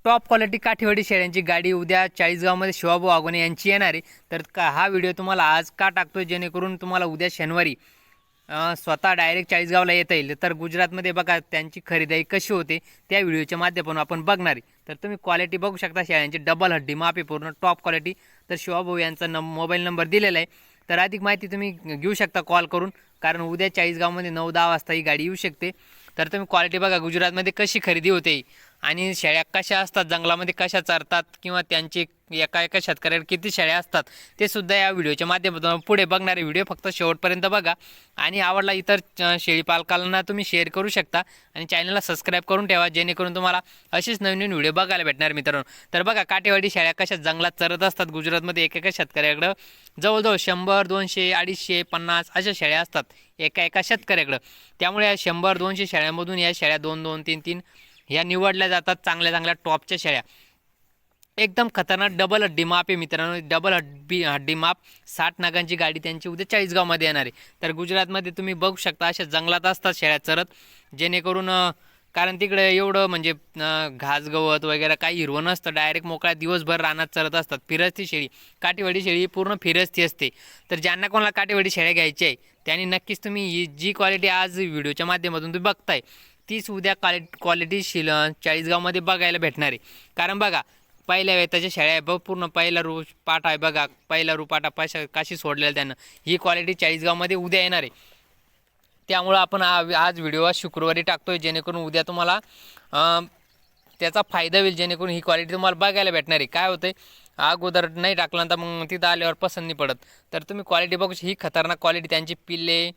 Top quality Kathiawadi शेळ्यांची गाडी उद्या चाळीसगावमध्ये शिवाभाऊ आगोने यांची येणार आहे। तर हा व्हिडिओ तुम्हाला आज का टाकतोय जेणेकरून तुम्हाला उद्या शनिवारी स्वतः डायरेक्ट चाळीसगावला येता येईल। तर गुजरातमध्ये बघा त्यांची खरेदी कशी होते त्या व्हिडिओच्या माध्यमातून आपण बघणार आहे। तर तुम्ही क्वालिटी बघू शकता शेळ्यांची डबल हड्डी माप आहे पूर्ण टॉप क्वालिटी। तर शिवाभाऊ यांचा मोबाईल नंबर दिलेला आहे। तर अधिक माहिती तुम्ही घेऊ शकता कॉल करून, कारण उद्या चाळीसगावमध्ये 9-10 वाजता ही गाडी येऊ शकते। तर तुम्ही क्वालिटी बघा गुजरातमध्ये कशी खरेदी होते आणि शेळ्या कशा असतात, जंगलामध्ये कशा चरतात किंवा त्यांचे एका एका शेतकऱ्याला किती शेळ्या असतात ते सुद्धा या व्हिडिओच्या माध्यमातून पुढे बघणारे व्हिडिओ फक्त शेवटपर्यंत बघा। आणि आवडला इतर शेळी पालकांना तुम्ही शेअर करू शकता आणि चॅनलला सबस्क्राईब करून ठेवा जेणेकरून तुम्हाला अशीच नवीन नवीन व्हिडिओ बघायला भेटणार मित्रांनो। तर बघा काठेवाडी शेळ्या कशा जंगलात चरत असतात गुजरातमध्ये। एका शेतकऱ्याकडं जवळजवळ 100, 200, 250, 50 अशा शेळ्या असतात एका एका शेतकऱ्याकडं। त्यामुळे या 100, 200 शेळ्यांमधून या शेळ्या 2-2, 3-3 ह्या निवडल्या जातात चांगल्या चांगल्या टॉपच्या शेळ्या। एकदम खतरनाक डबल हड्डी माप आहे मित्रांनो। डबल हड्डी माप 60 नागांची गाडी त्यांची उद्या चाळीसगावमध्ये येणार आहे। तर गुजरातमध्ये तुम्ही बघू शकता अशा जंगलात असतात शेळ्या चरत, जेणेकरून कारण तिकडे एवढं म्हणजे घास गवत वगैरे काही हिरवं नसतं, डायरेक्ट मोकळ्या दिवसभर रानात चरत असतात। फिरस्ती शेळी, काठीवाडी शेळी पूर्ण फिरस्ती असते। तर ज्यांना कोणाला काठीवाडी शेळ्या घ्यायची आहे त्यांनी नक्कीच तुम्ही ही जी क्वालिटी आज व्हिडिओच्या माध्यमातून तुम्ही बघताय तीच उद्या क्वालिटी चाळीसगावमध्ये बघायला भेटणार आहे। कारण बघा पहिल्या वेताच्या शेळ्या आहे पूर्ण पहिला पाटा आहे बघा, पहिला पाटा काशी सोडलेला त्यानं, ही क्वालिटी चाळीसगावमध्ये उद्या येणार आहे। त्यामुळं आपण आज व्हिडिओ शुक्रवारी टाकतोय जेणेकरून उद्या तुम्हाला त्याचा फायदा होईल, जेणेकरून ही क्वालिटी तुम्हाला बघायला भेटणार आहे। काय होतं अगोदर नाही टाकलं तर मग तिथं आल्यावर पसंत नाही पडत। तर तुम्ही क्वालिटी बघू, ही खतरनाक क्वालिटी त्यांची पिल्ले,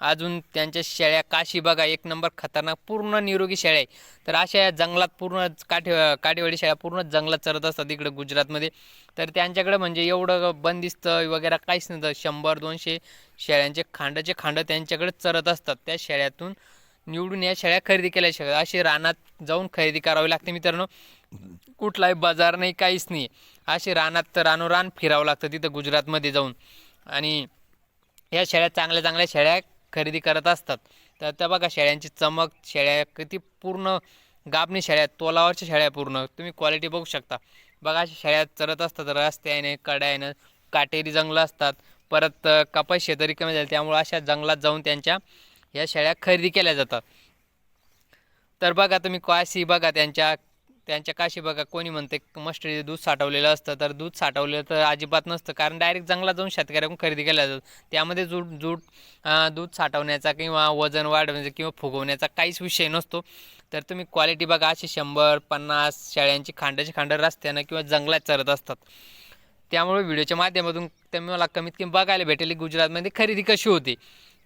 अजून त्यांच्या शेळ्या काशी बघा एक नंबर खतरनाक पूर्ण निरोगी शेळ्या आहे। तर अशा जंगलात पूर्ण काठीवाडी शेळ्या पूर्ण जंगलात चरत असतात इकडे गुजरातमध्ये। तर त्यांच्याकडे म्हणजे एवढं बंदिस्त वगैरे काहीच नसतं। 100-200 शेळ्यांचे खांड त्यांच्याकडे चरत असतात। त्या शेळ्यातून निवडून या शेळ्या खरेदी केल्या शेळ्या अशी रानात जाऊन खरेदी करावी लागते मित्रांनो। कुठलाही बाजार नाही, काहीच नाही, अशी रानात रानोरान फिरावं लागतं तिथं गुजरातमध्ये जाऊन। आणि या शेळ्या चांगल्या चांगल्या शेळ्या खरेदी करत असतात। तर त्या बघा शेळ्यांची चमक, शेळ्या किती पूर्ण गाबणी शेळ्या, तोलावरच्या शेळ्या पूर्ण तुम्ही क्वालिटी बघू शकता। बघा अशा शेळ्या चरत असतात रस्त्याने कड्याने, काटेरी जंगलं असतात, परत कपास शेतरी कमी झाली त्यामुळे अशा जंगलात जाऊन त्यांच्या या शेळ्या खरेदी केल्या जातात। तर बघा तुम्ही काशी बघा त्यांच्या काशी बघा, कोणी म्हणते मस्टडीचं दूध साठवलेलं असतं, तर दूध साठवलेलं तर अजिबात नसतं, कारण डायरेक्ट जंगलात जाऊन शेतकऱ्याकडून खरेदी केल्या जातात। त्यामध्ये दूध साठवण्याचा किंवा वजन वाढवण्याचा किंवा फुगवण्याचा काहीच विषय नसतो। तर तुम्ही क्वालिटी बघा अशी 100-50 शेळ्यांची खांड रस्त्यानं किंवा जंगलात चरत असतात। त्यामुळे व्हिडिओच्या माध्यमातून तुम्हाला कमीत कमी बघायला भेटेल गुजरातमध्ये खरेदी कशी होते,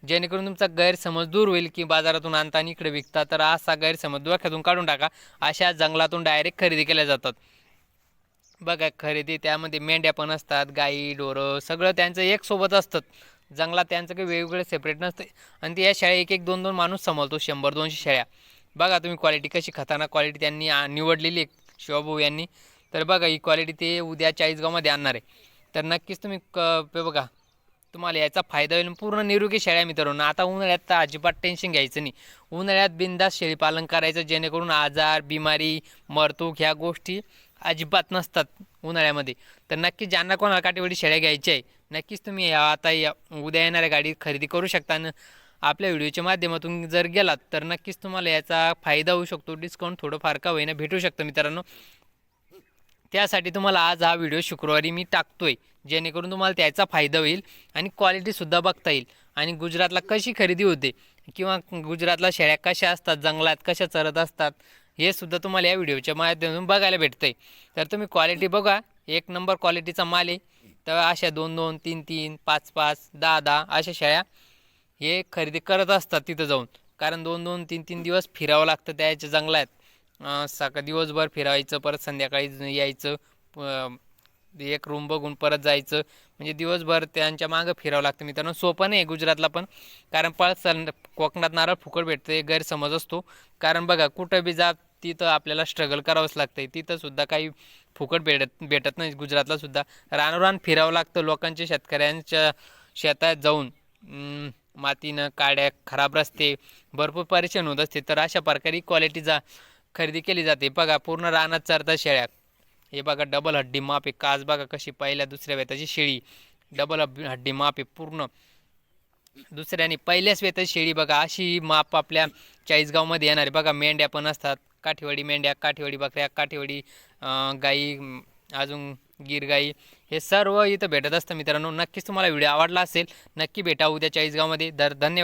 जेणेकरून तुमचा गैरसमज दूर होईल की बाजारातून आणता आणि इकडे विकता। तर असा गैरसमज डोक्यातून काढून टाका, अशा जंगलातून डायरेक्ट खरेदी केल्या जातात। बघा खरेदी त्यामध्ये मेंढ्या पण असतात, गाई ढोरं सगळं त्यांचं एक सोबत असतं जंगलात, त्यांचं काही वेगवेगळे सेपरेट नसते। आणि ते या शेळ्या एक दोन माणूस सांभाळतो, 100-200 शेळ्या। बघा तुम्ही क्वालिटी कशी खतरनाक क्वालिटी त्यांनी निवडलेली आहे शिवाभाऊ यांनी। तर बघा ही क्वालिटी ते उद्या चाळीसगावमध्ये आणणार आहे। तर नक्कीच तुम्ही बघा तुम्हाला याचा फायदा होईल। पूर्ण निरोगी शेळ्या मित्रांनो। आता उन्हाळ्यात तर अजिबात टेन्शन घ्यायचं नाही, उन्हाळ्यात बिंदास शेळी पालन करायचं जेणेकरून आजार बिमारी मरतूक ह्या गोष्टी अजिबात नसतात उन्हाळ्यामध्ये। तर नक्कीच ज्यांना कोणाला काठीवाडी शेळ्या घ्यायची आहे नक्कीच तुम्ही उद्या येणाऱ्या गाडी खरेदी करू शकता। आणि आपल्या व्हिडिओच्या माध्यमातून जर गेलात तर नक्कीच तुम्हाला याचा फायदा होऊ शकतो, डिस्काउंट थोडंफार का होईना भेटू शकतं मित्रांनो। त्यासाठी तुम्हाला आज हा व्हिडिओ शुक्रवारी मी टाकतोय जेणेकरून तुम्हाला त्याचा फायदा होईल आणि क्वालिटीसुद्धा बघता येईल आणि गुजरातला कशी खरेदी होते किंवा गुजरातला शेळ्या कशा असतात, जंगलात कशा चरत असतात हे सुद्धा तुम्हाला या व्हिडिओच्या माध्यमातून बघायला भेटतं आहे। तर तुम्ही क्वालिटी बघा, एक नंबर क्वालिटीचा माल आहे। तर अशा 2-2, 3-3, 5-5, 10-10 अशा शेळ्या हे खरेदी करत असतात तिथं जाऊन, कारण 2-2, 3-3 दिवस फिरावं लागतं त्याच्या जंगलात। दिवसभर फिरायचं, परत संध्याकाळी यायचं, एक रूम बघून परत जायचं, म्हणजे दिवसभर त्यांच्या मागं फिरावं लागतं मित्रांनो। सोपं नाही गुजरातला पण, कारण कोकणात नारळ फुकट भेटते गैरसमज असतो। कारण बघा कुठं बी जा तिथं आपल्याला स्ट्रगल करावंच लागतं, तिथं सुद्धा काही फुकट भेटत नाही गुजरातला सुद्धा। रानोरान फिरावं लागतं लोकांच्या, शेतकऱ्यांच्या शेतात जाऊन, मातीनं काड्या खराब रस्ते भरपूर परेशान होत असते। तर अशा प्रकारे क्वालिटीचा खरेदी केली जाते. बघा पूर्ण रानात चरतात शेळ्या. हे बघा डबल हड्डी माप आहे. कास बघा कशी पहिल्या दुसऱ्या वेताची शेळी डबल हड्डी माप आहे पूर्ण. दुसऱ्या आणि पहिल्याच वेताची शेळी बघा अशी माप आपल्या चाळीसगावमध्ये येणार आहे. बघा मेंढ्या पण असतात, काठीवाडी मेंढ्या, काठीवाडी बकऱ्या, काठीवाडी गाई, अजून गीर गाई, हे सर्व इथं भेटत असतं मित्रांनो. नक्कीच तुम्हाला व्हिडिओ आवडला असेल, नक्की भेटा उद्या चाळीसगावमध्ये. धन्यवाद.